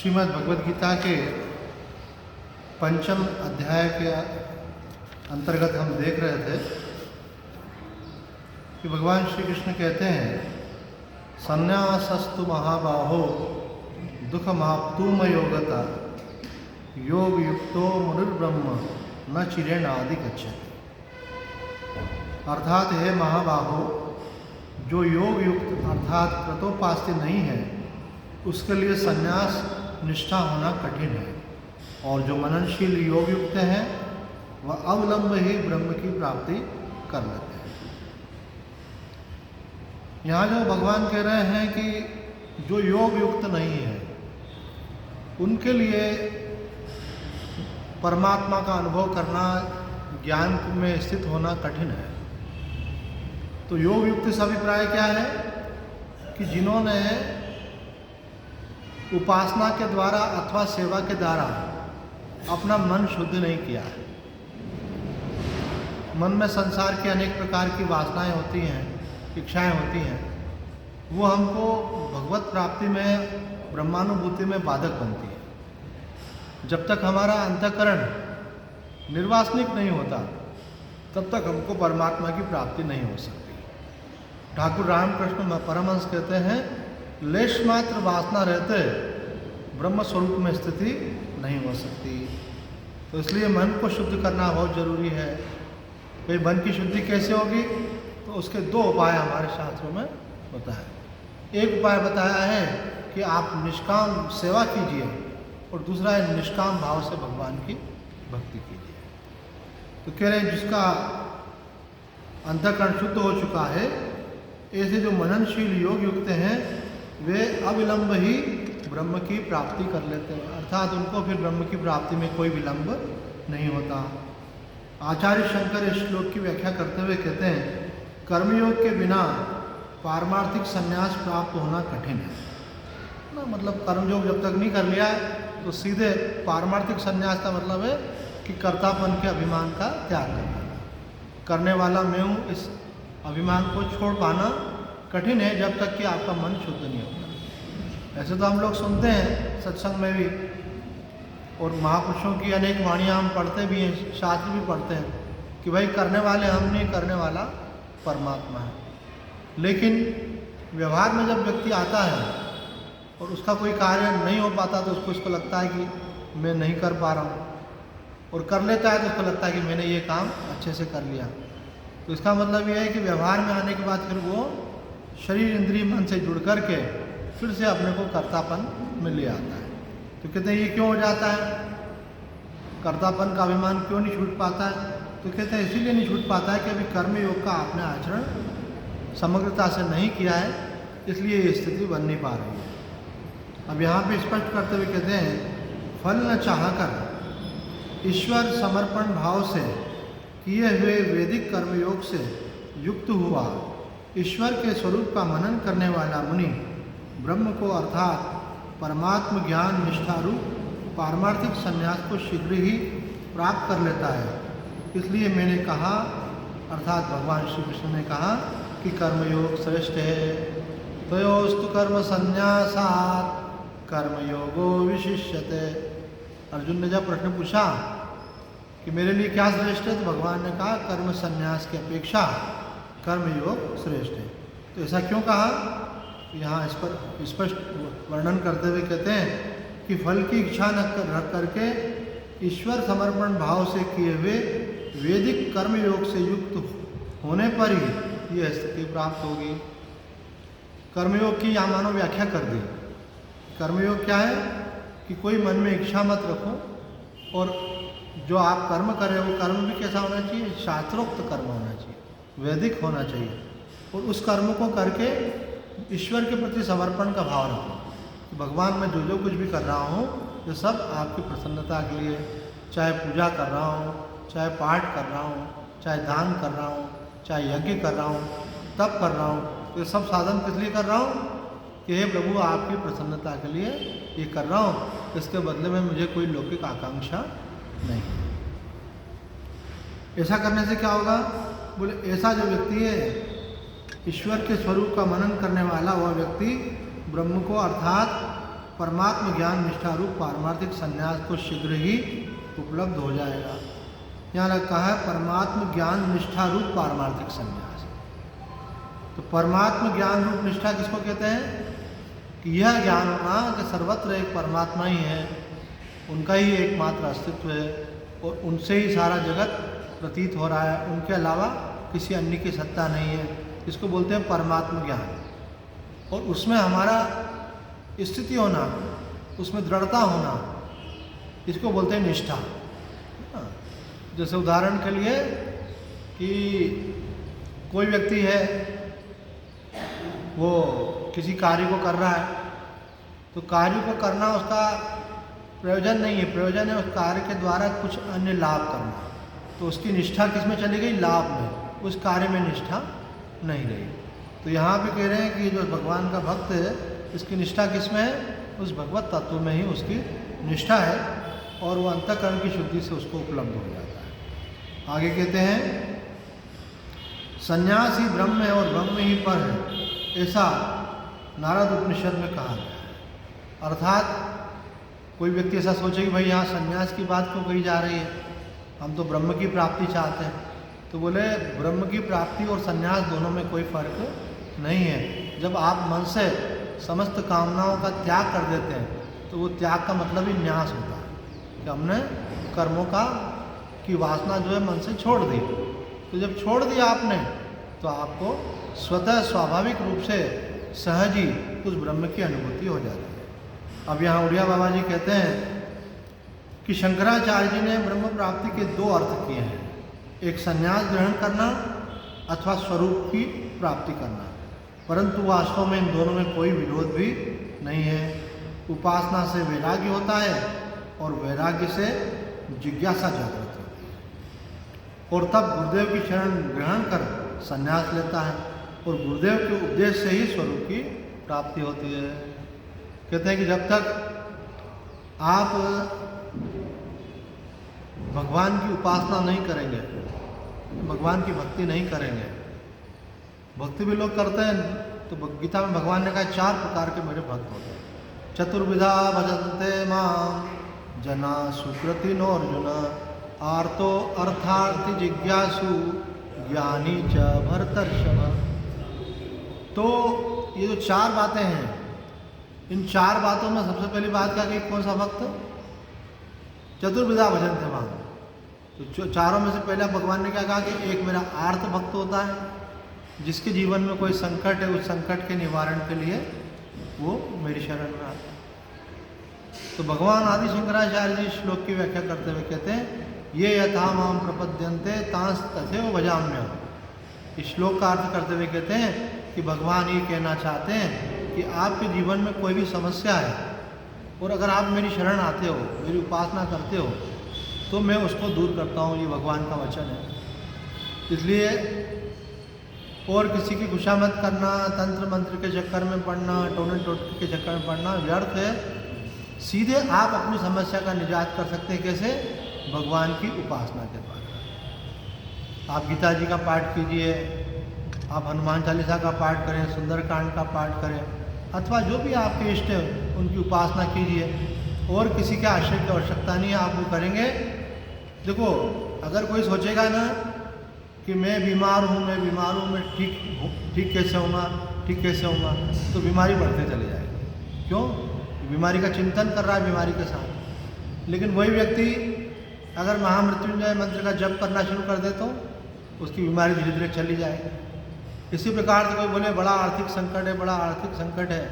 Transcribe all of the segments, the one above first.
श्रीमद् भगवद गीता के पंचम अध्याय के अंतर्गत हम देख रहे थे कि भगवान श्री कृष्ण कहते हैं, संन्यासस्तु महाबाहो दुःखमाप्तुम योगता योग युक्तो मुनिर्ब्रह्म न चिरेण आदि गच्छति। अर्थात हे महाबाहो, जो योग युक्त अर्थात कृतोपास्य नहीं है उसके लिए संन्यास निष्ठा होना कठिन है, और जो मननशील योग युक्त है वह अवलंब ही ब्रह्म की प्राप्ति कर लेते हैं। यहाँ जो भगवान कह रहे हैं कि जो योग युक्त नहीं है उनके लिए परमात्मा का अनुभव करना, ज्ञान में स्थित होना कठिन है। तो योग युक्त से अभिप्राय क्या है कि जिन्होंने उपासना के द्वारा अथवा सेवा के द्वारा अपना मन शुद्ध नहीं किया है। मन में संसार की अनेक प्रकार की वासनाएं होती हैं, इच्छाएं होती हैं, वो हमको भगवत प्राप्ति में, ब्रह्मानुभूति में बाधक बनती है। जब तक हमारा अंतःकरण निर्वासनिक नहीं होता तब तक हमको परमात्मा की प्राप्ति नहीं हो सकती। ठाकुर रामकृष्ण परमहंस कहते हैं, लेश मात्र वासना रहते ब्रह्म स्वरूप में स्थिति नहीं हो सकती। तो इसलिए मन को शुद्ध करना बहुत जरूरी है। भाई मन की शुद्धि कैसे होगी? तो उसके दो उपाय हमारे शास्त्रों में होता है। एक उपाय बताया है कि आप निष्काम सेवा कीजिए, और दूसरा है निष्काम भाव से भगवान की भक्ति कीजिए। तो कह रहे हैं जिसका अंतःकरण शुद्ध हो चुका है, ऐसे जो मननशील योग युक्त हैं वे अविलंब ही ब्रह्म की प्राप्ति कर लेते हैं, अर्थात उनको फिर ब्रह्म की प्राप्ति में कोई विलंब नहीं होता। आचार्य शंकर इस श्लोक की व्याख्या करते हुए कहते हैं, कर्मयोग के बिना पारमार्थिक संन्यास प्राप्त होना कठिन है ना। मतलब कर्मयोग जब तक नहीं कर लिया है तो सीधे पारमार्थिक संन्यास का मतलब है कि कर्तापन के अभिमान का त्याग करना, करने वाला मैं हूँ, इस अभिमान को छोड़ पाना कठिन है जब तक कि आपका मन शुद्ध नहीं होता। ऐसे तो हम लोग सुनते हैं सत्संग में भी, और महापुरुषों की अनेक वाणियाँ हम पढ़ते भी हैं, शास्त्र भी पढ़ते हैं कि भाई करने वाले हम नहीं, करने वाला परमात्मा है। लेकिन व्यवहार में जब व्यक्ति आता है और उसका कोई कार्य नहीं हो पाता तो उसको लगता है कि मैं नहीं कर पा रहा हूँ, और कर लेता है तो उसको लगता है कि मैंने ये काम अच्छे से कर लिया। तो इसका मतलब ये है कि व्यवहार में आने के बाद फिर वो शरीर इंद्रिय मन से जुड़ कर के फिर से अपने को कर्तापन में ले आता है। तो कहते हैं ये क्यों हो जाता है, कर्तापन का अभिमान क्यों नहीं छूट पाता है? तो कहते हैं इसीलिए नहीं छूट पाता है कि अभी कर्मयोग का आपने आचरण समग्रता से नहीं किया है, इसलिए ये स्थिति बन नहीं पा रही है। अब यहाँ पे स्पष्ट करते हुए कहते हैं, फल न चाहकर ईश्वर समर्पण भाव से किए हुए वैदिक कर्मयोग से युक्त हुआ ईश्वर के स्वरूप का मनन करने वाला मुनि ब्रह्म को अर्थात परमात्म ज्ञान निष्ठा रूप पारमार्थिक संन्यास को शीघ्र ही प्राप्त कर लेता है। इसलिए मैंने कहा, अर्थात भगवान श्री कृष्ण ने कहा कि कर्मयोग श्रेष्ठ है। तयोस्तु कर्म संन्यासात् कर्मयोगो विशिष्यते। अर्जुन ने जब प्रश्न पूछा कि मेरे लिए क्या श्रेष्ठ है, तो भगवान ने कहा कर्म संन्यास की अपेक्षा कर्मयोग श्रेष्ठ है। तो ऐसा क्यों कहा? यहाँ इस पर स्पष्ट वर्णन करते हुए कहते हैं कि फल की इच्छा न रख करके ईश्वर समर्पण भाव से किए हुए वैदिक कर्मयोग से युक्त होने पर ही यह स्थिति प्राप्त होगी। कर्मयोग की यहाँ मानो व्याख्या कर दी। कर्मयोग क्या है कि कोई मन में इच्छा मत रखो, और जो आप कर्म कर रहे हो वो कर्म भी कैसा होना चाहिए? शास्त्रोक्त कर्म होना चाहिए, वैदिक होना चाहिए, और उस कर्म को करके ईश्वर के प्रति समर्पण का भाव रखो। भगवान मैं जो कुछ भी कर रहा हूँ ये सब आपकी प्रसन्नता के लिए, चाहे पूजा कर रहा हूँ, चाहे पाठ कर रहा हूँ, चाहे दान कर रहा हूँ, चाहे यज्ञ कर रहा हूँ, तब कर रहा हूँ। तो ये सब साधन किस लिए कर रहा हूँ? कि हे प्रभु आपकी प्रसन्नता के लिए ये कर रहा हूँ, इसके बदले में मुझे कोई लौकिक आकांक्षा नहीं। ऐसा करने से क्या होगा? बोले ऐसा जो व्यक्ति है ईश्वर के स्वरूप का मनन करने वाला, वह व्यक्ति ब्रह्म को अर्थात परमात्म ज्ञान निष्ठा रूप पारमार्थिक संन्यास को शीघ्र ही उपलब्ध हो जाएगा। यहाँ लिखा है परमात्म ज्ञान निष्ठा रूप पारमार्थिक संन्यास। तो परमात्म ज्ञान रूप निष्ठा किसको कहते हैं? कि यह ज्ञान होना कि सर्वत्र एक परमात्मा ही है, उनका ही एकमात्र अस्तित्व है और उनसे ही सारा जगत प्रतीत हो रहा है, उनके अलावा किसी अन्य की सत्ता नहीं है। इसको बोलते हैं परमात्म ज्ञान। और उसमें हमारा स्थिति होना, उसमें दृढ़ता होना, इसको बोलते हैं निष्ठा। जैसे उदाहरण के लिए कि कोई व्यक्ति है, वो किसी कार्य को कर रहा है, तो कार्य को करना उसका प्रयोजन नहीं है, प्रयोजन है उस कार्य के द्वारा कुछ अन्य लाभ करना। तो उसकी निष्ठा किस में चली गई? लाभ में, उस कार्य में निष्ठा नहीं रही। तो यहाँ पे कह रहे हैं कि जो भगवान का भक्त है, इसकी निष्ठा किस में है? उस भगवत तत्व में ही उसकी निष्ठा है और वो अंतःकरण की शुद्धि से उसको उपलब्ध हो जाता है। आगे कहते हैं सन्यासी ब्रह्म है और ब्रह्म ही पर है, ऐसा नारद उपनिषद में कहा गया है। अर्थात कोई व्यक्ति ऐसा सोचे कि भाई यहाँ सन्यास की बात क्यों कही जा रही है, हम तो ब्रह्म की प्राप्ति चाहते हैं। तो बोले ब्रह्म की प्राप्ति और सन्यास दोनों में कोई फर्क नहीं है। जब आप मन से समस्त कामनाओं का त्याग कर देते हैं तो वो त्याग का मतलब ही न्यास होता है कि हमने कर्मों की वासना जो है मन से छोड़ दी। तो जब छोड़ दिया आपने तो आपको स्वतः स्वाभाविक रूप से सहज ही उस ब्रह्म की अनुभूति हो जाती है। अब यहाँ उड़िया बाबा जी कहते हैं कि शंकराचार्य जी ने ब्रह्म प्राप्ति के दो अर्थ किए हैं, एक संन्यास ग्रहण करना अथवा स्वरूप की प्राप्ति करना, परंतु वास्तव में इन दोनों में कोई विरोध भी नहीं है। उपासना से वैराग्य होता है और वैराग्य से जिज्ञासा जागृत होती है और तब गुरुदेव की शरण ग्रहण कर संन्यास लेता है और गुरुदेव के उपदेश से ही स्वरूप की प्राप्ति होती है। कहते हैं कि जब तक आप भगवान की उपासना नहीं करेंगे, भगवान की भक्ति नहीं करेंगे, भक्ति भी लोग करते हैं, तो गीता में भगवान ने कहा 4 प्रकार के मेरे भक्त होते हैं। चतुर्विधा भजन्ते माम जना सुकृतिनो अर्जुन आर्तो अर्थार्थी जिज्ञासु ज्ञानी च भरतर्षभ। तो ये जो 4 बातें हैं, इन 4 बातों में सबसे पहली बात क्या कि कौन सा भक्त? चतुर्विधा भजन्ते माम। तो चारों में से पहले भगवान ने क्या कहा कि एक मेरा आर्त भक्त होता है, जिसके जीवन में कोई संकट है, उस संकट के निवारण के लिए वो मेरी शरण में आता है। तो भगवान आदि शंकराचार्य जी श्लोक की व्याख्या करते हुए कहते हैं ये यथा माम प्रपद्यन्ते तांस तथैव भजाम्यहम्। इस श्लोक का अर्थ करते हुए कहते हैं कि भगवान ये कहना चाहते हैं कि आपके जीवन में कोई भी समस्या है और अगर आप मेरी शरण आते हो, मेरी उपासना करते हो, तो मैं उसको दूर करता हूँ। ये भगवान का वचन है। इसलिए और किसी की खुशामद करना, तंत्र मंत्र के चक्कर में पड़ना, टोने टोटके के चक्कर में पड़ना व्यर्थ है। सीधे आप अपनी समस्या का निजात कर सकते हैं। कैसे? भगवान की उपासना के द्वारा। आप गीता जी का पाठ कीजिए, आप हनुमान चालीसा का पाठ करें, सुंदरकांड का पाठ करें, अथवा जो भी आपके इष्ट है उनकी उपासना कीजिए। और किसी के आश्रय की आवश्यकता नहीं है, आप वो करेंगे। देखो, अगर कोई सोचेगा ना कि मैं बीमार हूँ, मैं ठीक कैसे होऊंगा, तो बीमारी बढ़ते चले जाएगी। क्यों? बीमारी का चिंतन कर रहा है बीमारी के साथ। लेकिन वही व्यक्ति अगर महामृत्युंजय मंत्र का जप करना शुरू कर दे तो उसकी बीमारी धीरे धीरे चली जाएगी। इसी प्रकार से कोई बोले बड़ा आर्थिक संकट है,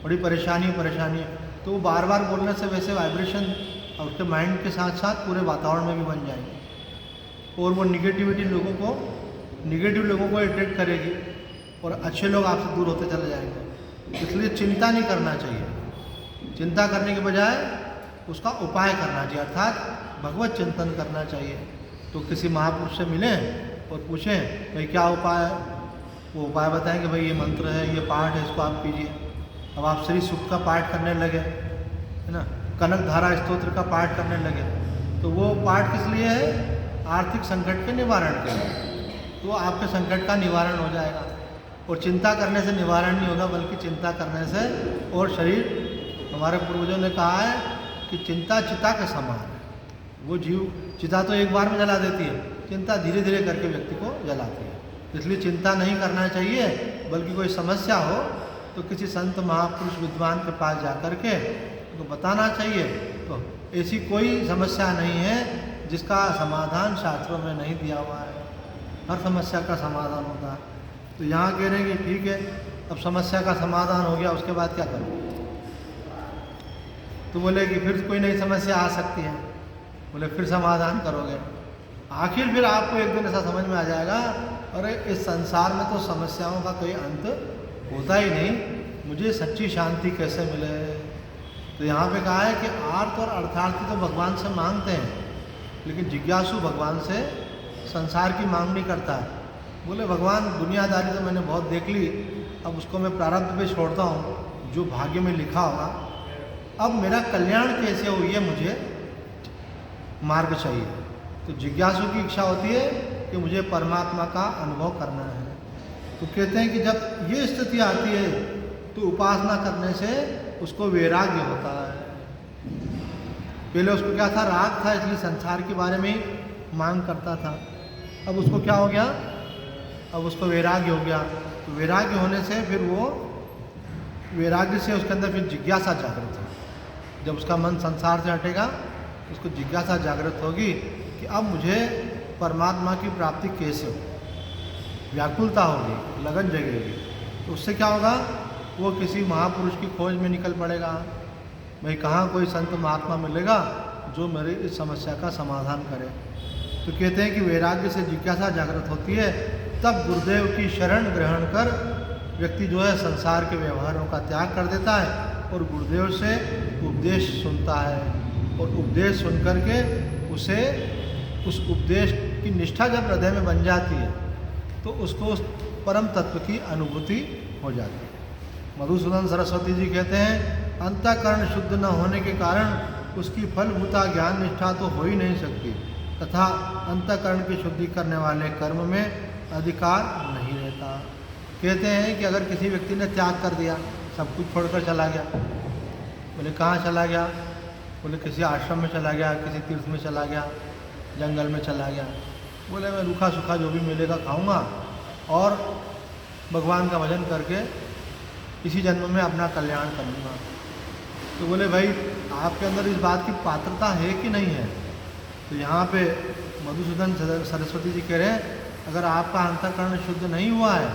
बड़ी परेशानी है, तो वो बार बार बोलने से वैसे वाइब्रेशन और उसके माइंड के साथ साथ पूरे वातावरण में भी बन जाएंगे और वो निगेटिव लोगों को अट्रैक्ट करेगी और अच्छे लोग आपसे दूर होते चले जाएंगे। इसलिए चिंता नहीं करना चाहिए। चिंता करने के बजाय उसका उपाय करना चाहिए, अर्थात भगवत चिंतन करना चाहिए। तो किसी महापुरुष से मिलें और पूछें भाई क्या उपाय है, वो उपाय बताएं कि भाई ये मंत्र है, ये पाठ है, इसको आप कीजिए। अब आप श्री सूक्त का पाठ करने लगे, है ना, कनक धारा स्तोत्र का पाठ करने लगे, तो वो पाठ किस लिए है? आर्थिक संकट के निवारण के लिए। तो आपके संकट का निवारण हो जाएगा। और चिंता करने से निवारण नहीं होगा, बल्कि चिंता करने से और शरीर हमारे पूर्वजों ने कहा है कि चिंता चिता के समान है। वो जीव चिता तो एक बार में जला देती है, चिंता धीरे धीरे करके व्यक्ति को जलाती है। इसलिए चिंता नहीं करना चाहिए, बल्कि कोई समस्या हो तो किसी संत महापुरुष विद्वान के पास जा कर के उनको बताना चाहिए। तो ऐसी कोई समस्या नहीं है जिसका समाधान शास्त्रों में नहीं दिया हुआ है, हर समस्या का समाधान होता है। तो यहाँ कह रहे हैं कि ठीक है, अब समस्या का समाधान हो गया, उसके बाद क्या करोगे? तो बोले कि फिर कोई नई समस्या आ सकती है। बोले फिर समाधान करोगे? आखिर फिर आपको एक दिन ऐसा समझ में आ जाएगा, अरे इस संसार में तो समस्याओं का कोई अंत होता ही नहीं, मुझे सच्ची शांति कैसे मिले? तो यहाँ पे कहा है कि आर्त और अर्थार्थी तो भगवान से मांगते हैं, लेकिन जिज्ञासु भगवान से संसार की मांग नहीं करता है। बोले भगवान दुनियादारी तो मैंने बहुत देख ली, अब उसको मैं प्रारब्ध पे छोड़ता हूँ, जो भाग्य में लिखा होगा। अब मेरा कल्याण कैसे हो, ये मुझे मार्ग चाहिए। तो जिज्ञासु की इच्छा होती है कि मुझे परमात्मा का अनुभव करना है। तो कहते हैं कि जब ये स्थिति आती है तो उपासना करने से उसको वैराग्य होता है। पहले उसको क्या था, राग था, इसलिए संसार के बारे में ही मांग करता था। अब उसको क्या हो गया, अब उसको वैराग्य हो गया। तो वैराग्य होने से फिर वो वैराग्य से उसके अंदर फिर जिज्ञासा जागृत होगी। जब उसका मन संसार से हटेगा, उसको जिज्ञासा जागृत होगी कि अब मुझे परमात्मा की प्राप्ति कैसे हो, व्याकुलता होगी, लगन जगेगी। तो उससे क्या होगा, वो किसी महापुरुष की खोज में निकल पड़ेगा। भाई कहाँ कोई संत महात्मा मिलेगा जो मेरी इस समस्या का समाधान करे। तो कहते हैं कि वैराग्य से जिज्ञासा जागृत होती है, तब गुरुदेव की शरण ग्रहण कर व्यक्ति जो है संसार के व्यवहारों का त्याग कर देता है और गुरुदेव से उपदेश सुनता है। और उपदेश सुन कर के उसे उस उपदेश की निष्ठा जब हृदय में बन जाती है तो उसको उस परम तत्व की अनुभूति हो जाती है। मधुसूदन सरस्वती जी कहते हैं, अंतःकरण शुद्ध न होने के कारण उसकी फलभूता ज्ञान निष्ठा तो हो ही नहीं सकती, तथा अंतःकरण की शुद्धि करने वाले कर्म में अधिकार नहीं रहता। कहते हैं कि अगर किसी व्यक्ति ने त्याग कर दिया, सब कुछ छोड़कर चला गया, बोले कहाँ चला गया? बोले किसी आश्रम में चला गया, किसी तीर्थ में चला गया, जंगल में चला गया। बोले मैं रूखा सूखा जो भी मिलेगा खाऊंगा और भगवान का भजन करके इसी जन्म में अपना कल्याण करूँगा। तो बोले भाई आपके अंदर इस बात की पात्रता है कि नहीं है? तो यहाँ पे मधुसूदन सरस्वती जी कह रहे हैं, अगर आपका अंतःकरण शुद्ध नहीं हुआ है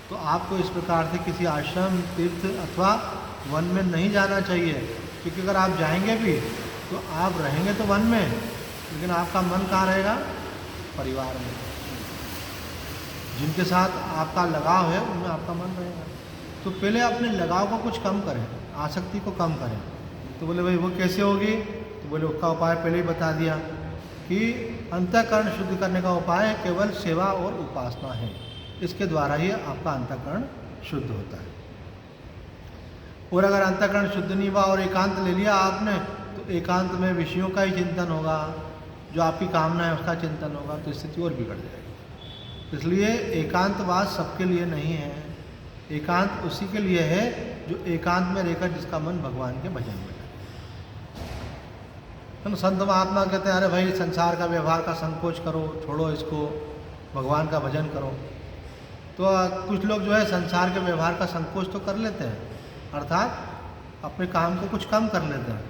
तो आपको इस प्रकार से किसी आश्रम, तीर्थ अथवा वन में नहीं जाना चाहिए। क्योंकि अगर आप जाएंगे भी तो आप रहेंगे तो वन में, लेकिन आपका मन कहाँ रहेगा? परिवार में। जिनके साथ आपका लगाव है उनमें आपका मन रहेगा। तो पहले अपने लगाव को कुछ कम करें, आसक्ति को कम करें। तो बोले भाई वो कैसे होगी? तो बोले उसका उपाय पहले ही बता दिया कि अंतःकरण शुद्ध करने का उपाय केवल सेवा और उपासना है। इसके द्वारा ही आपका अंतःकरण शुद्ध होता है। और अगर अंतःकरण शुद्ध नहीं हुआ और एकांत ले लिया आपने, तो एकांत में विषयों का ही चिंतन होगा, जो आपकी कामना है उसका चिंतन होगा, तो स्थिति और बिगड़ जाएगी। इसलिए एकांतवास सबके लिए नहीं है। एकांत उसी के लिए है जो एकांत में रहकर जिसका मन भगवान के भजन में लगे। संत महात्मा कहते हैं, अरे भाई संसार का व्यवहार का संकोच करो, छोड़ो इसको, भगवान का भजन करो। तो कुछ लोग जो है संसार के व्यवहार का संकोच तो कर लेते हैं, अर्थात अपने काम को कुछ कम कर लेते हैं,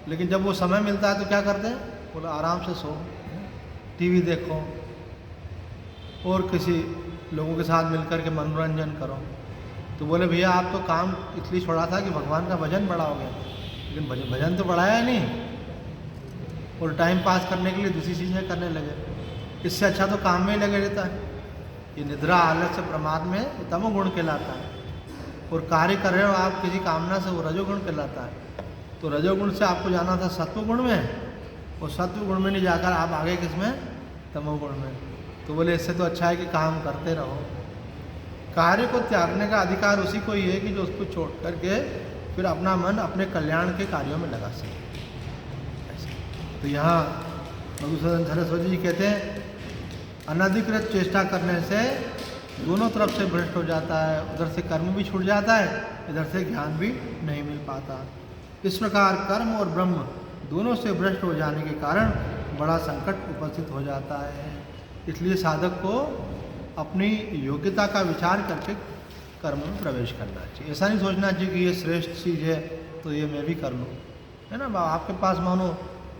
लेकिन जब वो समय मिलता है तो क्या करते हैं? बोला आराम से सो, टीवी देखो और किसी लोगों के साथ मिलकर के मनोरंजन करो। तो बोले भैया आप तो काम इसलिए छोड़ा था कि भगवान का भजन बढ़ाओगे, लेकिन भजन तो बढ़ाया नहीं और टाइम पास करने के लिए दूसरी चीज़ें करने लगे। इससे अच्छा तो काम में ही लगे रहता है। ये निद्रा, आलस्य, प्रमाद में तमोगुण कहलाता है। और कार्य कर रहे हो आप किसी कामना से, वो रजोगुण कहलाता है। तो रजोगुण से आपको जाना था सत्वगुण में, और सत्वगुण में नहीं जाकर आप आगे किस में? तमोगुण में। तो बोले इससे तो अच्छा है कि काम करते रहो। कार्य को त्यागने का अधिकार उसी को ही है कि जो उसको छोड़ करके फिर अपना मन अपने कल्याण के कार्यों में लगा सके। तो यहाँ मधुसूदन सरस्वती जी कहते हैं, अनधिकृत चेष्टा करने से दोनों तरफ से भ्रष्ट हो जाता है। उधर से कर्म भी छूट जाता है, इधर से ज्ञान भी नहीं मिल पाता। इस प्रकार कर्म और ब्रह्म दोनों से भ्रष्ट हो जाने के कारण बड़ा संकट उपस्थित हो जाता है। इसलिए साधक को अपनी योग्यता का विचार करके कर्म में प्रवेश करना चाहिए। ऐसा नहीं सोचना चाहिए कि ये श्रेष्ठ चीज़ है तो ये मैं भी कर लूँ, है ना। आपके पास मानो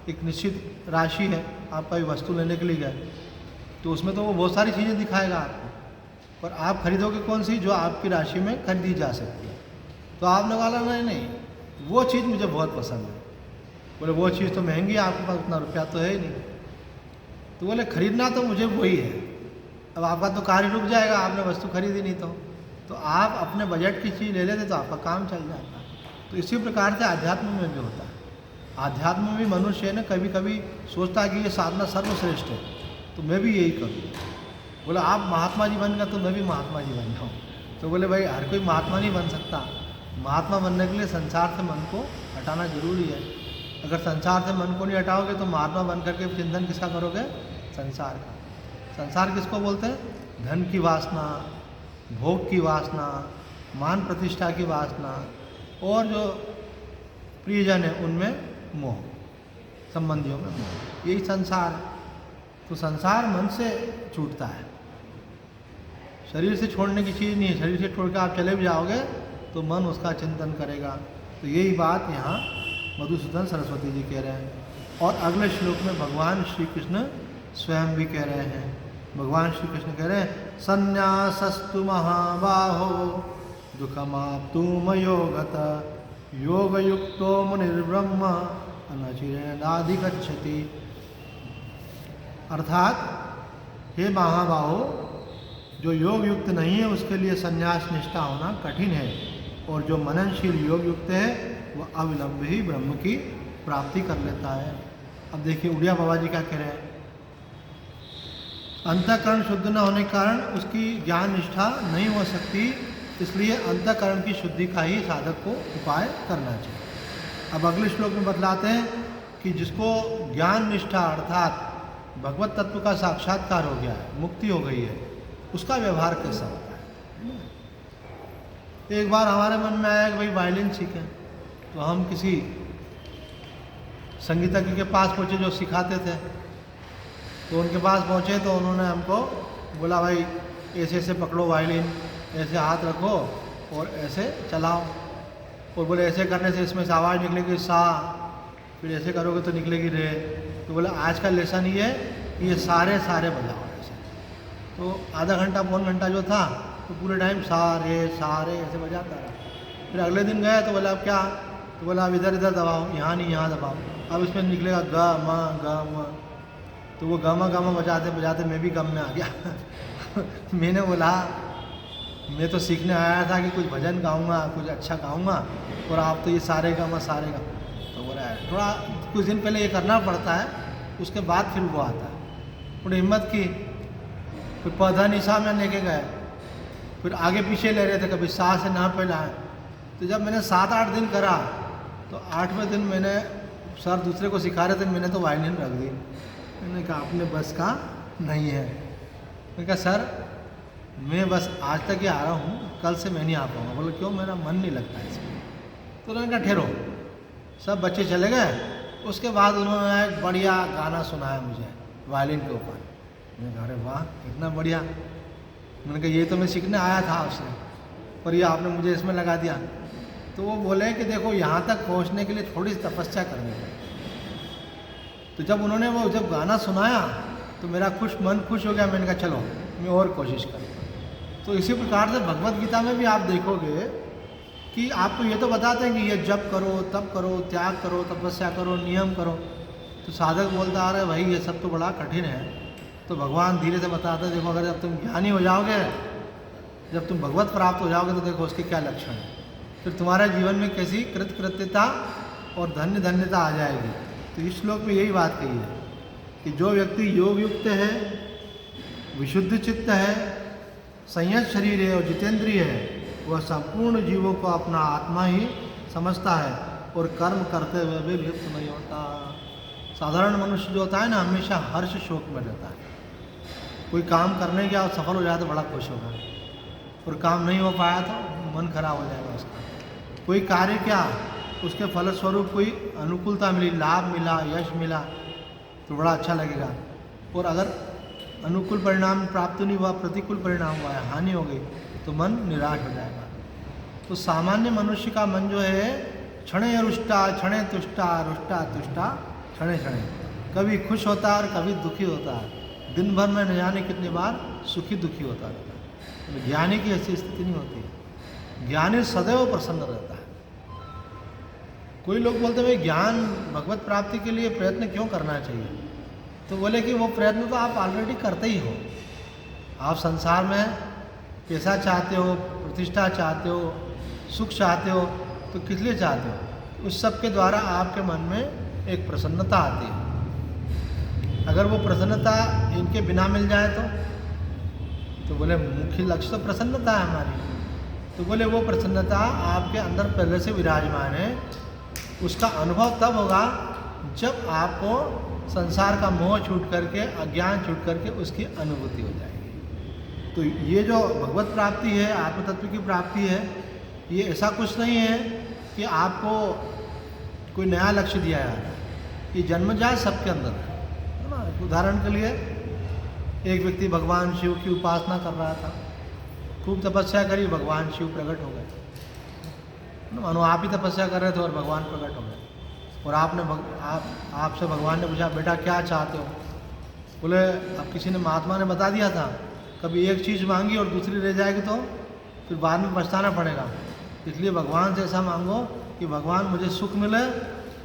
एक निश्चित राशि है, आप कोई वस्तु लेने के लिए गए तो उसमें तो वो बहुत सारी चीज़ें दिखाएगा आपको, पर आप खरीदोगे कौन सी जो आपकी राशि में खरीदी जा सकती है। तो आपने बोला नहीं वो चीज़ मुझे बहुत पसंद है। बोले वो चीज़ तो महंगी है, आपके पास उतना रुपया तो है ही नहीं। तो बोले खरीदना तो मुझे वही है। अब आपका तो कार्य रुक जाएगा, आपने वस्तु खरीदी नहीं तो आप अपने बजट की चीज़ ले लेते तो आपका काम चल जाता। तो इसी प्रकार से आध्यात्म में भी होता है। आध्यात्म में भी मनुष्य ने कभी कभी सोचता है कि ये साधना सर्वश्रेष्ठ है तो मैं भी यही करूँ। बोला आप महात्मा जी बन गए तो मैं भी महात्मा जी बन जाऊँ। तो बोले भाई हर कोई महात्मा नहीं बन सकता। महात्मा बनने के लिए संसार से मन को हटाना जरूरी है। अगर संसार से मन को नहीं हटाओगे तो महात्मा बन करके चिंतन किसका करोगे? संसार का। संसार किसको बोलते हैं? धन की वासना, भोग की वासना, मान प्रतिष्ठा की वासना, और जो प्रियजन है उनमें मोह, संबंधियों में मोह, यही संसार है। तो संसार मन से छूटता है, शरीर से छोड़ने की चीज़ नहीं है। शरीर से छोड़ कर आप चले भी जाओगे तो मन उसका चिंतन करेगा। तो यही बात यहाँ मधुसूदन सरस्वती जी कह रहे हैं। और अगले श्लोक में भगवान श्री कृष्ण स्वयं भी कह रहे हैं। भगवान श्री कृष्ण कह रहे हैं संन्यासस्तु महाबाहो दुखमाप्तु मयोगत योगयुक्तो मुनिर्ब्रह्म अनचिरेणाधिगच्छति। अर्थात हे महाबाहो, जो योग युक्त नहीं है उसके लिए संन्यास निष्ठा होना कठिन है, और जो मननशील योग युक्त है वह अविलंब ही ब्रह्म की प्राप्ति कर लेता है। अब देखिए उड़िया बाबा जी क्या कह रहे हैं, अंतःकरण शुद्ध न होने के कारण उसकी ज्ञान निष्ठा नहीं हो सकती, इसलिए अंतःकरण की शुद्धि का ही साधक को उपाय करना चाहिए। अब अगले श्लोक में बतलाते हैं कि जिसको ज्ञान निष्ठा अर्थात भगवत तत्व का साक्षात्कार हो गया है, मुक्ति हो गई है, उसका व्यवहार कैसा होता है। एक बार हमारे मन में आया कि भाई वायलिन सीखें, तो हम किसी संगीतज्ञ के पास पहुँचे जो सिखाते थे। तो उनके पास पहुँचे तो उन्होंने हमको बोला भाई ऐसे ऐसे पकड़ो वायलिन, ऐसे हाथ रखो और ऐसे चलाओ, और बोले ऐसे करने से इसमें से आवाज़ निकलेगी सा, फिर ऐसे करोगे तो निकलेगी रे। तो बोले आज का लेसन ये है कि ये सारे बजाओ ऐसे। तो आधा घंटा पौन घंटा जो था तो पूरे टाइम सारे ऐसे बजाता रहा। फिर अगले दिन गया तो बोला अब क्या? तो बोला अब इधर दबाओ, यहाँ नहीं यहाँ दबाओ, अब इसमें निकलेगा ग म। तो वो ग म बजाते बजाते मैं भी गम में आ गया। मैंने बोला मैं तो सीखने आया था कि कुछ भजन गाऊंगा, कुछ अच्छा गाऊंगा, और आप तो ये सारे गा। तो बोला थोड़ा कुछ दिन पहले ये करना पड़ता है, उसके बाद फिर वो आता है। उन्हें हिम्मत की, फिर पौधा निशा में लेके गए, फिर आगे पीछे ले रहे थे, कभी सा से ना पहले आए। तो जब मैंने 7-8 दिन करा तो 8वें दिन मैंने, सर दूसरे को सिखा रहे थे, मैंने तो वायलिन रख दी। मैंने कहा अपने बस का नहीं है। मैंने कहा सर मैं बस आज तक ही आ रहा हूँ, कल से मैं नहीं आ पाऊँगा। बोले क्यों? मेरा मन नहीं लगता इसमें। तो उन्होंने कहा ठहरो। सब बच्चे चले गए। उसके बाद उन्होंने एक बढ़िया गाना सुनाया मुझे वायलिन के ऊपर। मैंने कहा अरे वाह कितना बढ़िया। मैंने कहा ये तो मैं सीखने आया था आपसे, पर ये आपने मुझे इसमें लगा दिया। तो वो बोले कि देखो यहाँ तक पहुँचने के लिए थोड़ी सी तपस्या करनी है। तो जब उन्होंने वो जब गाना सुनाया तो मेरा मन खुश हो गया। मैंने कहा चलो मैं और कोशिश करूँगा। तो इसी प्रकार से भगवत गीता में भी आप देखोगे कि आपको ये तो बताते हैं कि ये जप करो, तप करो, त्याग करो, तपस्या करो, नियम करो। तो साधक बोलता आ रहा है भाई ये सब तो बड़ा कठिन है। तो भगवान धीरे से बताते हैं देखो अगर जब तुम ज्ञानी हो जाओगे, जब तुम भगवत प्राप्त हो जाओगे तो देखो उसके क्या लक्षण है, फिर तुम्हारे जीवन में कैसी कृतकृत्यता और धन्यता आ जाएगी। तो इस श्लोक में यही बात कही है कि जो व्यक्ति योग युक्त है, विशुद्ध चित्त है, संयत शरीर है और जितेंद्रिय है, वह संपूर्ण जीवों को अपना आत्मा ही समझता है और कर्म करते हुए भी लिप्त नहीं होता। साधारण मनुष्य जो होता है ना, हमेशा हर्ष शोक में रहता है। कोई काम करने गया और सफल हो जाए तो बड़ा खुश होगा, और काम नहीं हो पाया तो मन खराब हो जाएगा उसका। कोई कार्य क्या, उसके फलस्वरूप कोई अनुकूलता मिली, लाभ मिला, यश मिला तो बड़ा अच्छा लगेगा। और अगर अनुकूल परिणाम प्राप्त नहीं हुआ, प्रतिकूल परिणाम हुआ है, हानि हो गई, तो मन निराश हो जाएगा। तो सामान्य मनुष्य का मन जो है क्षणे रुष्टा क्षणे तुष्टा रुष्टा तुष्टा क्षणे क्षणे, कभी खुश होता है और कभी दुखी होता है, दिन भर में न जाने कितनी बार सुखी दुखी होता रहता है। तो ज्ञानी की ऐसी स्थिति नहीं होती है, ज्ञानी सदैव प्रसन्न रहता है। कोई लोग बोलते हैं भाई ज्ञान भगवत प्राप्ति के लिए प्रयत्न क्यों करना चाहिए, तो बोले कि वो प्रयत्न तो आप ऑलरेडी करते ही हो। आप संसार में पैसा चाहते हो, प्रतिष्ठा चाहते हो, सुख चाहते हो, तो किस लिए चाहते हो? उस सब के द्वारा आपके मन में एक प्रसन्नता आती है। अगर वो प्रसन्नता इनके बिना मिल जाए तो बोले मुख्य लक्ष्य तो प्रसन्नता है हमारी। तो बोले वो प्रसन्नता आपके अंदर पहले से विराजमान है, उसका अनुभव तब होगा जब आपको संसार का मोह छूट करके, अज्ञान छूट करके उसकी अनुभूति हो जाएगी। तो ये जो भगवत प्राप्ति है, आत्म तत्व की प्राप्ति है, ये ऐसा कुछ नहीं है कि आपको कोई नया लक्ष्य दिया जा रहा है। ये जन्मजात सबके अंदर है ना। उदाहरण के लिए एक व्यक्ति भगवान शिव की उपासना कर रहा था, खूब तपस्या करी, भगवान शिव प्रकट हो गए। मानो आप ही तपस्या कर रहे थे और भगवान प्रकट हो गए, और आपसे भगवान ने पूछा बेटा क्या चाहते हो? बोले अब किसी ने, महात्मा ने बता दिया था, कभी एक चीज़ मांगी और दूसरी रह जाएगी तो फिर बाद में पछताना पड़ेगा। इसलिए भगवान से ऐसा मांगो कि भगवान मुझे सुख मिले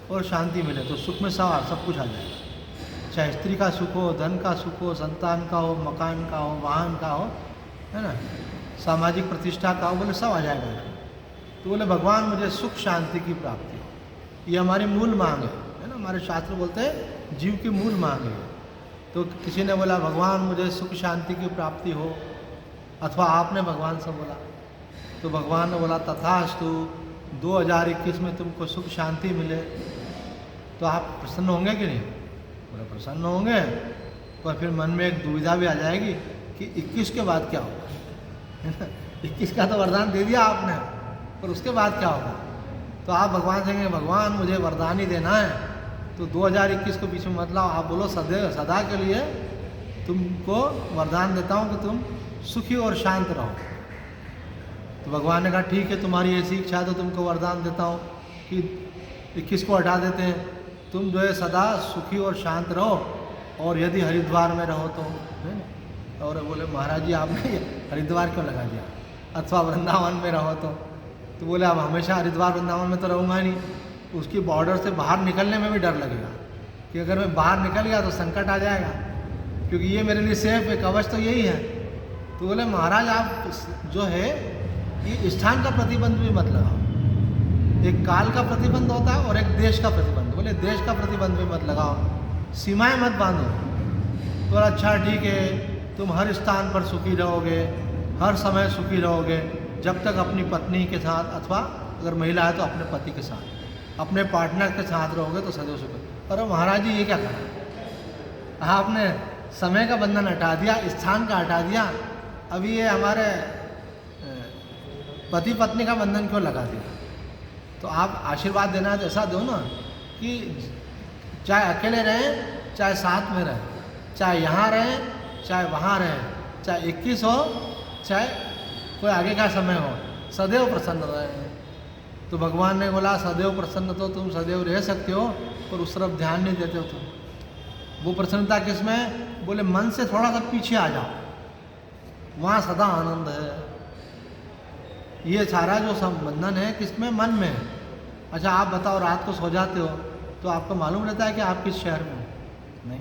और शांति मिले, तो सुख में सब कुछ आ जाएगा। चाहे स्त्री का सुख हो, धन का सुख हो, संतान का हो, मकान का हो, वाहन का हो, है ना, सामाजिक प्रतिष्ठा का हो, बोले सब आ जाएगा। तो बोले भगवान मुझे सुख शांति की प्राप्ति हो, ये हमारी मूल मांग है ना। हमारे शास्त्र बोलते हैं जीव की मूल मांग है। तो किसी ने बोला भगवान मुझे सुख शांति की प्राप्ति हो, अथवा आपने भगवान से बोला, तो भगवान ने बोला तथास्तु, 2021 में तुमको सुख शांति मिले, तो आप प्रसन्न होंगे कि नहीं? बोले प्रसन्न होंगे, पर फिर मन में एक दुविधा भी आ जाएगी कि 21 के बाद क्या होगा। 21 का तो वरदान दे दिया आपने, पर उसके बाद क्या होगा? तो आप भगवान से कहेंगे भगवान मुझे वरदान ही देना है, तो 2021 को पीछे मत लाओ, आप बोलो सदा के लिए तुमको वरदान देता हूँ कि तुम सुखी और शांत रहो। तो भगवान ने कहा ठीक है, तुम्हारी ऐसी इच्छा है तो तुमको वरदान देता हूँ कि 21 को हटा देते हैं, तुम जो है सदा सुखी और शांत रहो, और यदि हरिद्वार में रहो तो, है ना। और बोले महाराज जी आपने हरिद्वार क्यों लगा दिया, अथवा वृंदावन में रहो तो बोले अब हमेशा हरिद्वार वृंदावन में तो रहूँगा नहीं, उसकी बॉर्डर से बाहर निकलने में भी डर लगेगा कि अगर मैं बाहर निकल गया तो संकट आ जाएगा, क्योंकि ये मेरे लिए सेफ है, कवच तो यही है। तो बोले महाराज आप जो है ये स्थान का प्रतिबंध भी मत लगाओ, एक काल का प्रतिबंध होता है और एक देश का प्रतिबंध। बोले देश का प्रतिबंध भी मत लगाओ, सीमाएं मत बांधो। तो अच्छा ठीक है, तुम हर स्थान पर सुखी रहोगे, हर समय सुखी रहोगे, जब तक अपनी पत्नी के साथ, अथवा अगर महिला है तो अपने पति के साथ, अपने पार्टनर के साथ रहोगे तो सदैव सुखी। अरे महाराज जी ये क्या करा, आपने समय का बंधन हटा दिया, स्थान का हटा दिया, अभी ये हमारे पति पत्नी का बंधन क्यों लगा दिया? तो आप आशीर्वाद देना है तो ऐसा दो ना कि चाहे अकेले रहें, चाहे साथ में रहें, चाहे यहाँ रहें, चाहे वहाँ रहें, चाहे 21 हो, चाहे कोई आगे का समय हो, सदैव प्रसन्न रहें। तो भगवान ने बोला सदैव प्रसन्न तो तुम सदैव रह सकते हो, पर उस तरफ ध्यान नहीं देते हो तुम। वो प्रसन्नता किसमें? बोले मन से थोड़ा सा पीछे आ जाओ, वहाँ सदा आनंद है। ये सारा जो संबंधन है किसमें? मन में है। अच्छा आप बताओ, रात को सो जाते हो तो आपको मालूम रहता है कि आप किस शहर में हो? नहीं।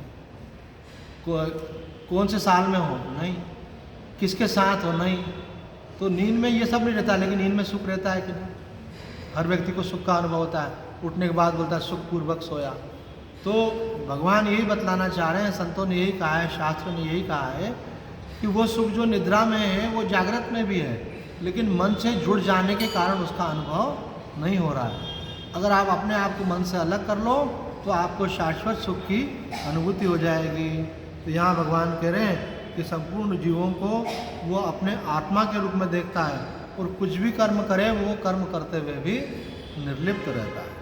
कौन से साल में हो? नहीं। किसके साथ हो? नहीं। तो नींद में ये सब नहीं रहता, लेकिन नींद में सुख रहता है कि नहीं? हर व्यक्ति को सुख का अनुभव होता है, उठने के बाद बोलता है सुखपूर्वक सोया। तो भगवान यही बतलाना चाह रहे हैं, संतों ने यही कहा है, शास्त्र ने यही कहा है कि वो सुख जो निद्रा में है वो जागृत में भी है, लेकिन मन से जुड़ जाने के कारण उसका अनुभव नहीं हो रहा है। अगर आप अपने आप को मन से अलग कर लो तो आपको शाश्वत सुख की अनुभूति हो जाएगी। तो यहाँ भगवान कह रहे हैं कि संपूर्ण जीवों को वो अपने आत्मा के रूप में देखता है, और कुछ भी कर्म करे वो कर्म करते हुए भी निर्लिप्त रहता है।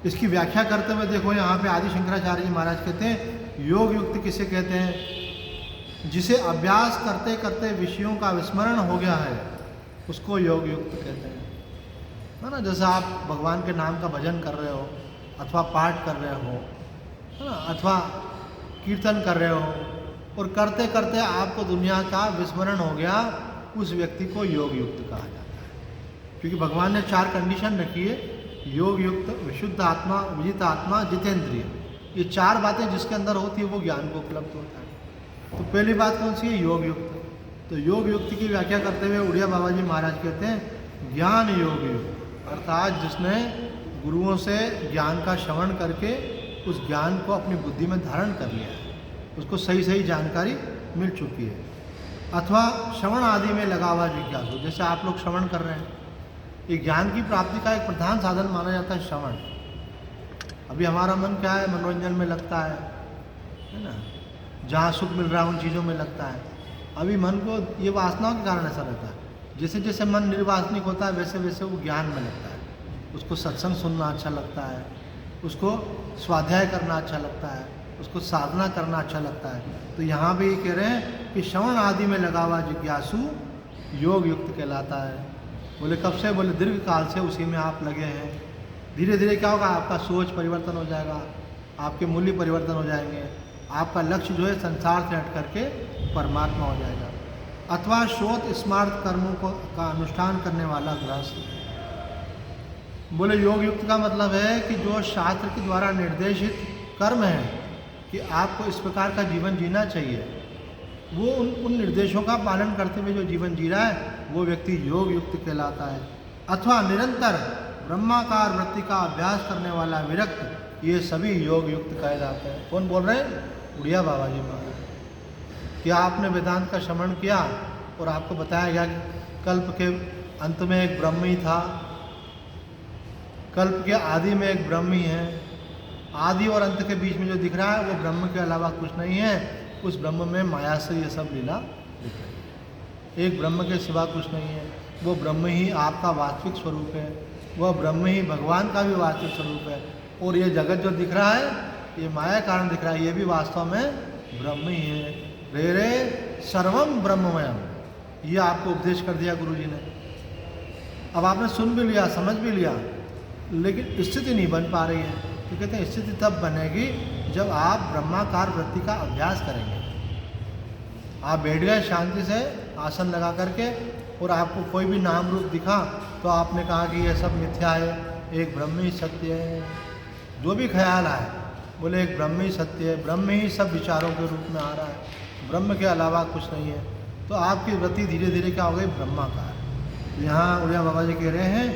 इसकी व्याख्या करते हुए देखो यहाँ पे आदि शंकराचार्य जी महाराज कहते हैं योग युक्त किसे कहते हैं? जिसे अभ्यास करते करते विषयों का विस्मरण हो गया है उसको योग युक्त कहते हैं, है ना। जैसे आप भगवान के नाम का भजन कर रहे हो अथवा पाठ कर रहे हो, है ना, अथवा कीर्तन कर रहे हो और करते करते आपको दुनिया का विस्मरण हो गया, उस व्यक्ति को योग युक्त कहा जाता है। क्योंकि भगवान ने 4 कंडीशन रखी है, योग युक्त, विशुद्ध आत्मा, विजित आत्मा, जितेंद्रिय। ये 4 बातें जिसके अंदर होती है वो ज्ञान को उपलब्ध होता है। तो पहली बात कौन सी है? योग युक्त। तो योग युक्त की व्याख्या करते हुए उड़िया बाबा जी महाराज कहते हैं ज्ञान योग युक्त, अर्थात जिसने गुरुओं से ज्ञान का श्रवण करके उस ज्ञान को अपनी बुद्धि में धारण कर लिया है, उसको सही सही जानकारी मिल चुकी है। अथवा श्रवण आदि में लगा हुआ जिज्ञासु, जैसे आप लोग श्रवण कर रहे हैं, ये ज्ञान की प्राप्ति का एक प्रधान साधन माना जाता है श्रवण। अभी हमारा मन क्या है? मनोरंजन में लगता है ना, जहाँ सुख मिल रहा है उन चीज़ों में लगता है। अभी मन को ये वासनाओं के कारण ऐसा रहता है। जैसे जैसे मन निर्वासनिक होता है वैसे वैसे वो ज्ञान में लगता है, उसको सत्संग सुनना अच्छा लगता है, उसको स्वाध्याय करना अच्छा लगता है, उसको साधना करना अच्छा लगता है। तो यहाँ भी ये कह रहे हैं कि श्रवण आदि में लगा हुआ जिज्ञासु योग युक्त कहलाता है। बोले कब से? बोले दीर्घ काल से उसी में आप लगे हैं। धीरे धीरे क्या होगा? आपका सोच परिवर्तन हो जाएगा, आपके मूल्य परिवर्तन हो जाएंगे, आपका लक्ष्य जो है संसार से हट करके परमात्मा हो जाएगा। अथवा श्रोत स्मार्त कर्मों का अनुष्ठान करने वाला गृहस्थ। बोले योग युक्त का मतलब है कि जो शास्त्र के द्वारा निर्देशित कर्म है कि आपको इस प्रकार का जीवन जीना चाहिए, वो उन निर्देशों का पालन करते हुए जो जीवन जी रहा है वो व्यक्ति योग युक्त कहलाता है। अथवा निरंतर ब्रह्माकार वृत्ति का अभ्यास करने वाला विरक्त, ये सभी योग युक्त कहे जाते हैं। कौन बोल रहे हैं? उड़िया बाबा जी महाराज। क्या आपने वेदांत का श्रवण किया और आपको बताया गया कि कल्प के अंत में एक ब्रह्म ही था, कल्प के आदि में एक ब्रह्म ही है, आदि और अंत के बीच में जो दिख रहा है वो ब्रह्म के अलावा कुछ नहीं है। उस ब्रह्म में माया से ये सब लीला दिख रही है। एक ब्रह्म के सिवा कुछ नहीं है। वो ब्रह्म ही आपका वास्तविक स्वरूप है, वह ब्रह्म ही भगवान का भी वास्तविक स्वरूप है। और ये जगत जो दिख रहा है ये माया कारण दिख रहा है, ये भी वास्तव में ब्रह्म ही है। रे रे सर्वम ब्रह्ममयम, ये आपको उपदेश कर दिया गुरु जी ने। अब आपने सुन भी लिया, समझ भी लिया, लेकिन स्थिति नहीं बन पा रही है। तो कहते हैं स्थिति तब बनेगी जब आप ब्रह्माकार वृत्ति का अभ्यास करेंगे। आप बैठ गए शांति से आसन लगा करके और आपको कोई भी नाम रूप दिखा तो आपने कहा कि यह सब मिथ्या है, एक ब्रह्म ही सत्य है। जो भी ख्याल आए बोले एक ब्रह्म ही सत्य है, ब्रह्म ही सब विचारों के रूप में आ रहा है, ब्रह्म के अलावा कुछ नहीं है। तो आपकी वृत्ति धीरे धीरे क्या हो गई? ब्रह्माकार। तो यहाँ उड़िया बाबा जी कह रहे हैं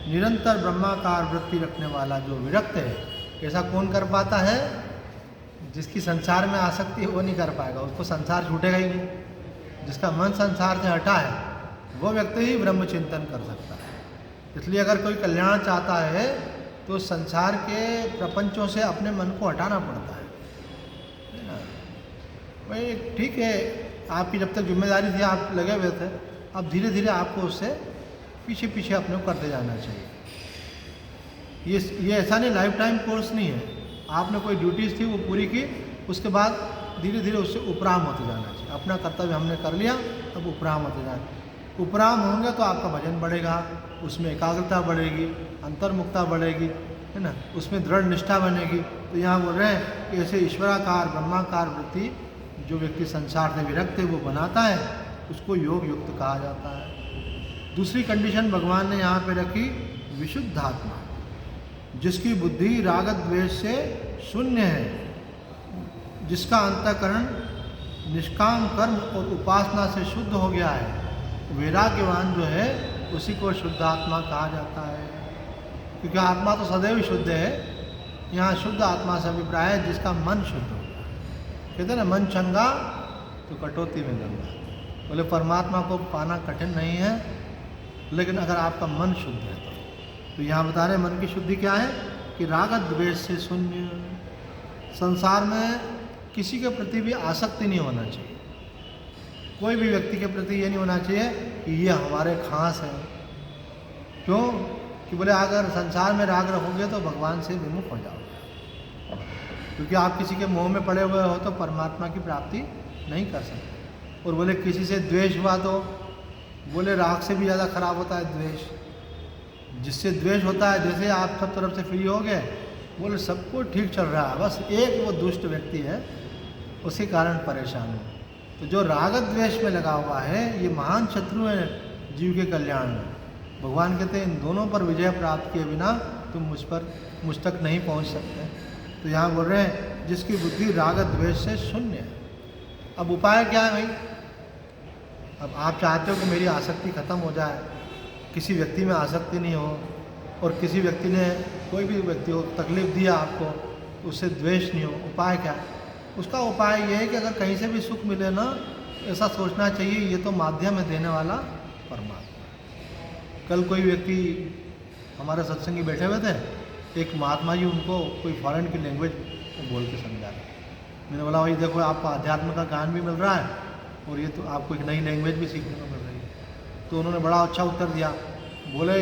निरंतर ब्रह्माकार वृत्ति रखने वाला जो विरक्त है, ऐसा कौन कर पाता है? जिसकी संसार में आसक्ति है वो नहीं कर पाएगा, उसको संसार छूटेगा ही नहीं। जिसका मन संसार से हटा है वो व्यक्ति ही ब्रह्म चिंतन कर सकता है। इसलिए अगर कोई कल्याण चाहता है तो संसार के प्रपंचों से अपने मन को हटाना पड़ता है ना। भाई ठीक है, आपकी जब तक जिम्मेदारी थी आप लगे हुए थे, अब धीरे धीरे आपको उससे पीछे पीछे अपने को करते जाना चाहिए। ये ऐसा नहीं लाइफ टाइम कोर्स नहीं है। आपने कोई ड्यूटीज़ थी वो पूरी की, उसके बाद धीरे धीरे उससे उपराम होते जाना चाहिए। अपना कर्तव्य हमने कर लिया, अब उपराम होते जाना। उपराम होंगे तो आपका भजन बढ़ेगा, उसमें एकाग्रता बढ़ेगी, अंतर्मुखता बढ़ेगी, है ना, उसमें दृढ़ निष्ठा बनेगी। तो यहाँ बोल रहे हैं कि ऐसे ईश्वराकार ब्रह्माकार वृत्ति जो व्यक्ति संसार से विरक्त है वो बनाता है, उसको योग युक्त कहा जाता है। दूसरी कंडीशन भगवान ने यहाँ पे रखी, विशुद्ध आत्मा, जिसकी बुद्धि राग द्वेष से शून्य है, जिसका अंतःकरण निष्काम कर्म और उपासना से शुद्ध हो गया है। वैराग्यवान जो है उसी को शुद्ध आत्मा कहा जाता है। क्योंकि आत्मा तो सदैव शुद्ध है। यहाँ शुद्ध आत्मा से अभिप्राय है जिसका मन शुद्ध हो गया। कहते हैं ना, मन चंगा तो कटौती में गंगा। बोले परमात्मा को पाना कठिन नहीं है, लेकिन अगर आपका मन शुद्ध है तो यहाँ बता रहे मन की शुद्धि क्या है कि राग द्वेष से शून्य, संसार में किसी के प्रति भी आसक्ति नहीं होना चाहिए। कोई भी व्यक्ति के प्रति ये नहीं होना चाहिए कि ये हमारे खास हैं। क्यों? कि बोले अगर संसार में राग रखोगे तो भगवान से विमुख हो जाओगे, क्योंकि आप किसी के मोह में पड़े हुए हो तो परमात्मा की प्राप्ति नहीं कर सकते। और बोले किसी से द्वेष हुआ तो बोले राग से भी ज़्यादा खराब होता है द्वेष। जिससे द्वेष होता है, जैसे आप सब तरफ से फ्री हो गए, बोले सबको ठीक चल रहा है, बस एक वो दुष्ट व्यक्ति है उसके कारण परेशान हो। तो जो राग द्वेष में लगा हुआ है ये महान शत्रु है जीव के कल्याण में। भगवान कहते हैं इन दोनों पर विजय प्राप्त किए बिना तुम मुझ तक नहीं पहुंच सकते। तो यहाँ बोल रहे हैं जिसकी बुद्धि राग द्वेष से शून्य है। अब उपाय क्या है भाई? अब आप चाहते हो कि मेरी आसक्ति खत्म हो जाए, किसी व्यक्ति में आसक्ति नहीं हो, और किसी व्यक्ति ने, कोई भी व्यक्ति हो, तकलीफ दिया आपको तो उससे द्वेष नहीं हो। उपाय क्या है? उसका उपाय ये है कि अगर कहीं से भी सुख मिले ना, ऐसा सोचना चाहिए ये तो माध्यम है देने वाला परमात्मा। कल कोई व्यक्ति हमारे सत्संगी बैठे हुए थे, एक महात्मा जी उनको कोई फॉरेन की लैंग्वेज बोल के समझा रहे। मैंने बोला भाई देखो आपको अध्यात्म का ज्ञान भी मिल रहा है और ये तो आपको एक नई लैंग्वेज भी सीखने को मिल रही है। तो उन्होंने बड़ा अच्छा उत्तर दिया, बोले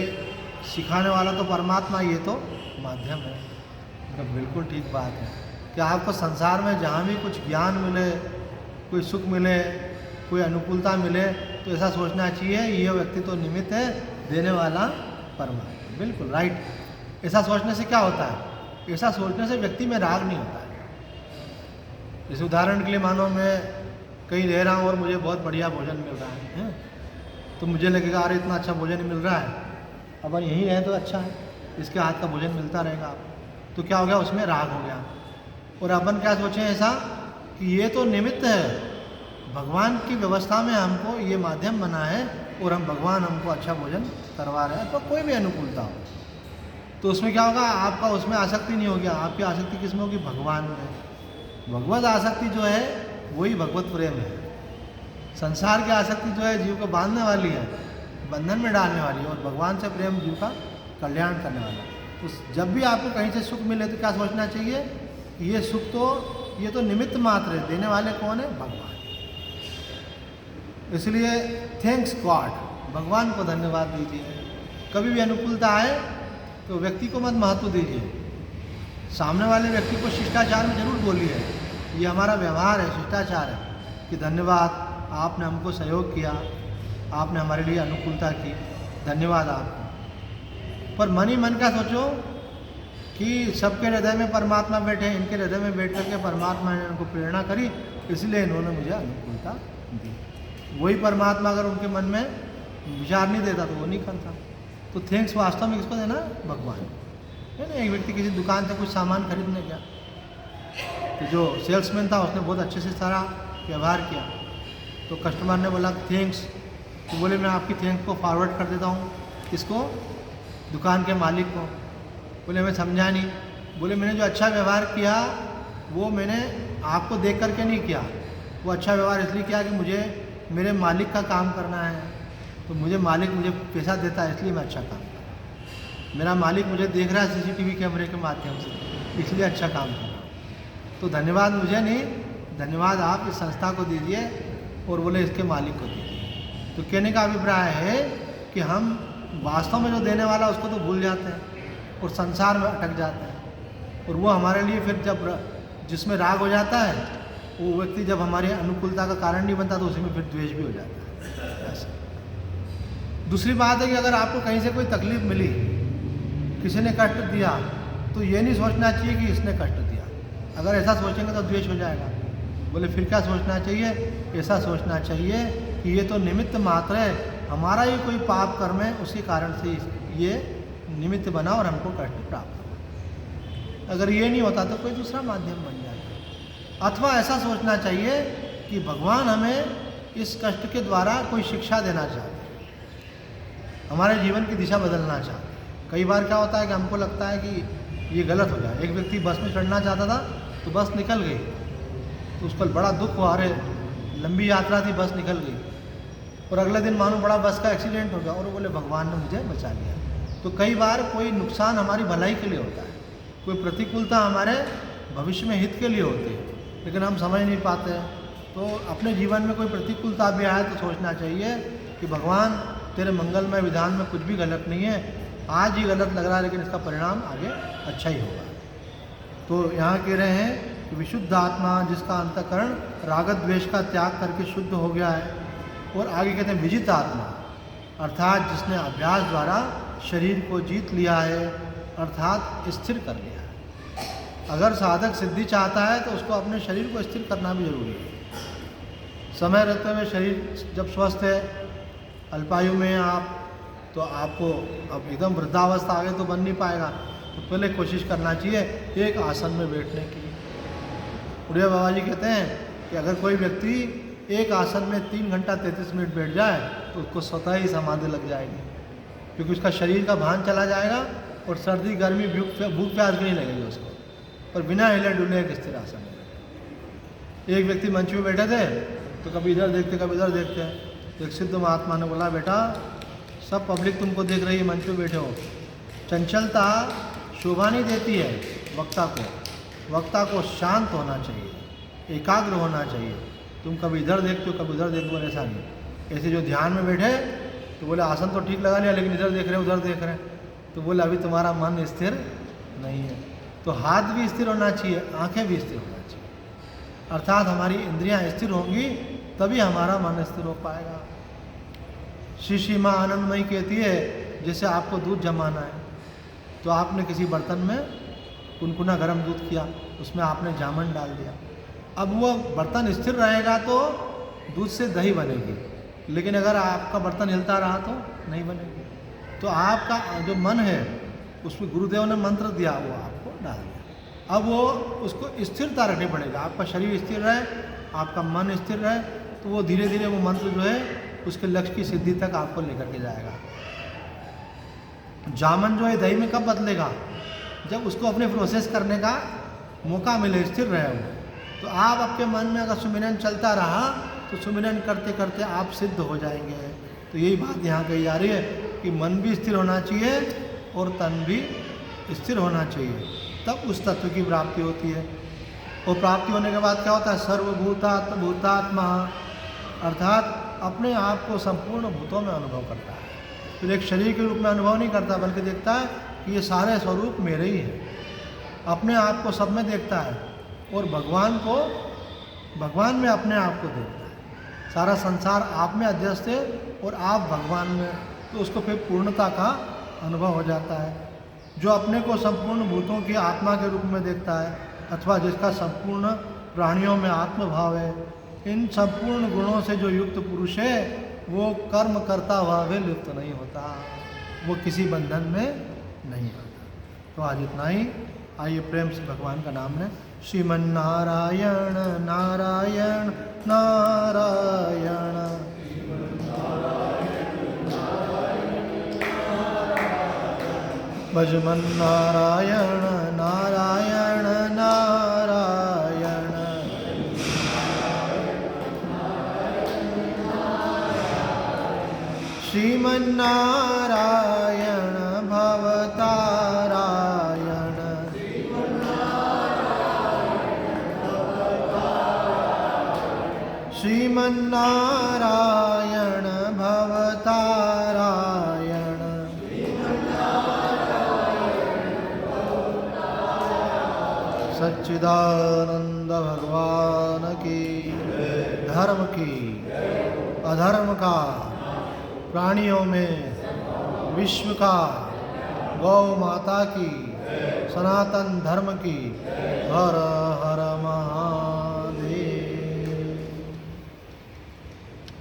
सिखाने वाला तो परमात्मा, ये तो माध्यम है। मतलब बिल्कुल ठीक बात है कि आपको संसार में जहाँ भी कुछ ज्ञान मिले, कोई सुख मिले, कोई अनुकूलता मिले, तो ऐसा सोचना चाहिए ये व्यक्ति तो निमित्त है, देने वाला परमात्मा। बिल्कुल राइट। ऐसा सोचने से क्या होता है? ऐसा सोचने से व्यक्ति में राग नहीं होता है। जैसे उदाहरण के लिए मानो मैं कहीं रह रहा हूँ और मुझे बहुत बढ़िया भोजन मिल रहा है, तो मुझे लगेगा अरे इतना अच्छा भोजन मिल रहा है, अपन यहीं रहे तो अच्छा है, इसके हाथ का भोजन मिलता रहेगा आपको। तो क्या हो गया? उसमें राग हो गया। और अपन क्या सोचें ऐसा कि ये तो निमित्त है, भगवान की व्यवस्था में हमको ये माध्यम बना है और हम भगवान हमको अच्छा भोजन करवा रहे हैं, तो कोई भी अनुकूलता हो तो उसमें क्या होगा? आपका उसमें आसक्ति नहीं होगी। आपकी आसक्ति किस में होगी? भगवान में। भगवत आसक्ति जो है वही भगवत प्रेम है। संसार की आसक्ति जो है जीव को बांधने वाली है, बंधन में डालने वाली है, और भगवान से प्रेम जीव का कल्याण करने वाला है। तो जब भी आपको कहीं से सुख मिले तो क्या सोचना चाहिए? ये सुख तो ये तो निमित्त मात्र है, देने वाले कौन है? भगवान। इसलिए थैंक्स गॉड, भगवान को धन्यवाद दीजिए। कभी भी अनुकूलता आए तो व्यक्ति को मत महत्व दीजिए, सामने वाले व्यक्ति को शिष्टाचार में जरूर बोलिए। ये हमारा व्यवहार है, शिष्टाचार है कि धन्यवाद, आपने हमको सहयोग किया, आपने हमारे लिए अनुकूलता की, धन्यवाद आपको। पर मन ही मन का सोचो कि सबके हृदय में परमात्मा बैठे, इनके हृदय में बैठ करके परमात्मा ने उनको प्रेरणा करी, इसलिए इन्होंने मुझे अनुकूलता दी। वही परमात्मा अगर उनके मन में विचार नहीं देता तो वो नहीं करता। तो थैंक्स वास्तव में किसको देना? भगवान है ना। एक व्यक्ति किसी दुकान से कुछ सामान खरीदने गया, तो जो सेल्समैन था उसने बहुत अच्छे से सारा व्यवहार किया। तो कस्टमर ने बोला थैंक्स, तो बोले मैं आपकी थैंक्स को फॉरवर्ड कर देता हूँ। किसको? दुकान के मालिक को। बोले मैं समझा नहीं। बोले मैंने जो अच्छा व्यवहार किया वो मैंने आपको देख करके नहीं किया, वो अच्छा व्यवहार इसलिए किया कि मुझे मेरे मालिक का काम करना है, तो मुझे मालिक मुझे पैसा देता है इसलिए मैं अच्छा काम कर रहा हूँ। मेरा मालिक मुझे देख रहा है सीसीटीवी कैमरे के माध्यम से, इसलिए अच्छा काम कर रहा हूँ। तो धन्यवाद मुझे नहीं, धन्यवाद आप इस संस्था को दीजिए और बोले इसके मालिक को दीजिए। तो कहने का अभिप्राय है कि हम वास्तव में जो देने वाला उसको तो भूल जाते हैं और संसार में अटक जाते हैं, और वो हमारे लिए फिर जब जिसमें राग हो जाता है वो व्यक्ति जब हमारी अनुकूलता का कारण नहीं बनता तो उसी में फिर द्वेष भी हो जाता है। ऐसा। दूसरी बात है कि अगर आपको कहीं से कोई तकलीफ मिली, किसी ने कष्ट दिया, तो ये नहीं सोचना चाहिए कि इसने कष्ट दिया। अगर ऐसा सोचेंगे तो द्वेष हो जाएगा। बोले फिर क्या सोचना चाहिए? ऐसा सोचना चाहिए कि ये तो निमित्त मात्र है, हमारा ही कोई पाप कर्म है, उसी कारण से ये निमित्त बना और हमको कष्ट प्राप्त हुआ। अगर ये नहीं होता तो कोई दूसरा माध्यम बन जाता। अथवा ऐसा सोचना चाहिए कि भगवान हमें इस कष्ट के द्वारा कोई शिक्षा देना चाहते हैं, हमारे जीवन की दिशा बदलना चाहते हैं। कई बार क्या होता है कि हमको लगता है कि ये गलत हो जाए। एक व्यक्ति बस में चढ़ना चाहता था तो बस निकल गई, तो उस पर बड़ा दुख हुआ, अरे लंबी यात्रा थी बस निकल गई, और अगले दिन मानो बड़ा बस का एक्सीडेंट हो गया और वो बोले भगवान ने मुझे बचा लिया। तो कई बार कोई नुकसान हमारी भलाई के लिए होता है, कोई प्रतिकूलता हमारे भविष्य में हित के लिए होती है, लेकिन हम समझ नहीं पाते। तो अपने जीवन में कोई प्रतिकूलता भी आए तो सोचना चाहिए कि भगवान तेरे मंगलमय विधान में कुछ भी गलत नहीं है, आज ही गलत लग रहा है लेकिन इसका परिणाम आगे अच्छा ही होगा। तो यहाँ कह रहे हैं कि विशुद्ध आत्मा जिसका अंतःकरण राग द्वेष का त्याग करके शुद्ध हो गया है, और आगे कहते हैं विजित आत्मा अर्थात जिसने अभ्यास द्वारा शरीर को जीत लिया है, अर्थात स्थिर कर लिया है। अगर साधक सिद्धि चाहता है तो उसको अपने शरीर को स्थिर करना भी जरूरी है। समय रहते हुए शरीर जब स्वस्थ है, अल्पायु में आप, तो आपको अब एकदम वृद्धावस्था आगे तो बन नहीं पाएगा, तो पहले कोशिश करना चाहिए एक आसन में बैठने की। उड़िया बाबा जी कहते हैं कि अगर कोई व्यक्ति एक आसन में 3 घंटा 33 मिनट बैठ जाए तो उसको स्वतः ही समाधि लग जाएगी, क्योंकि उसका शरीर का भान चला जाएगा और सर्दी गर्मी भूख प्यास भी नहीं लगेगी उसको, पर बिना हिले डुले एक स्थिर आसन में। एक व्यक्ति मंच में बैठे थे तो कभी इधर देखते कभी इधर देखते, एक सिद्ध महात्मा ने बोला, बेटा सब पब्लिक तुमको देख रही है, मंच पे बैठे हो, चंचलता शोभा नहीं देती है वक्ता को शांत होना चाहिए, एकाग्र होना चाहिए। तुम कभी इधर देखते हो कभी उधर देखते हो, ऐसा नहीं। ऐसे जो ध्यान में बैठे तो बोले आसन तो ठीक लगा लिया लेकिन इधर देख रहे उधर देख रहे, तो बोले अभी तुम्हारा मन स्थिर नहीं है। तो हाथ भी स्थिर होना चाहिए, आंखें भी स्थिर होना चाहिए, अर्थात हमारी इंद्रियां स्थिर होंगी तभी हमारा मन स्थिर हो पाएगा। श्री माँ आनंदमयी कहती है, जैसे आपको दूध जमाना है तो आपने किसी बर्तन में कुनकुना गर्म दूध किया, उसमें आपने जामन डाल दिया। अब वो बर्तन स्थिर रहेगा तो दूध से दही बनेगी, लेकिन अगर आपका बर्तन हिलता रहा तो नहीं बनेगी। तो आपका जो मन है उसमें गुरुदेव ने मंत्र दिया, वो आपको डाल दिया। अब वो उसको स्थिरता रखनी पड़ेगा, आपका शरीर स्थिर रहे, आपका मन स्थिर रहे, तो वो धीरे धीरे वो मंत्र जो है उसके लक्ष्य की सिद्धि तक आपको लेकर के जाएगा। जामन जो है दही में कब बदलेगा, जब उसको अपने प्रोसेस करने का मौका मिले, स्थिर रहे वो। तो आप आपके मन में अगर सुमिरन चलता रहा तो सुमिरन करते करते आप सिद्ध हो जाएंगे। तो यही बात यहाँ कही जा रही है कि मन भी स्थिर होना चाहिए और तन भी स्थिर होना चाहिए, तब उस तत्व की प्राप्ति होती है। और प्राप्ति होने के बाद क्या होता है, सर्वभूतात्म भूतात्मा, अर्थात अपने आप को संपूर्ण भूतों में अनुभव करता है। फिर एक शरीर के रूप में अनुभव नहीं करता, बल्कि देखता है कि ये सारे स्वरूप मेरे ही हैं। अपने आप को सब में देखता है और भगवान में अपने आप को देखता है। सारा संसार आप में अध्यस्त है और आप भगवान में, तो उसको फिर पूर्णता का अनुभव हो जाता है। जो अपने को संपूर्ण भूतों की आत्मा के रूप में देखता है, अथवा जिसका संपूर्ण प्राणियों में आत्मभाव है, इन संपूर्ण गुणों से जो युक्त पुरुष है वो कर्म करता हुआ भी लिप्त नहीं होता, वो किसी बंधन में नहीं आता। तो आज इतना ही। आइए प्रेम से भगवान का नाम लें। श्रीमन नारायण नारायण नारायण, भजमन नारायण नारायण नारायण, श्रीमन नारायण भवतारायण, श्रीमन नारायण भवतारायण, सच्चिदानंद भगवान की, धर्म की अधर्म का, प्राणियों में विश्व का, गौ माता की, सनातन धर्म की, हर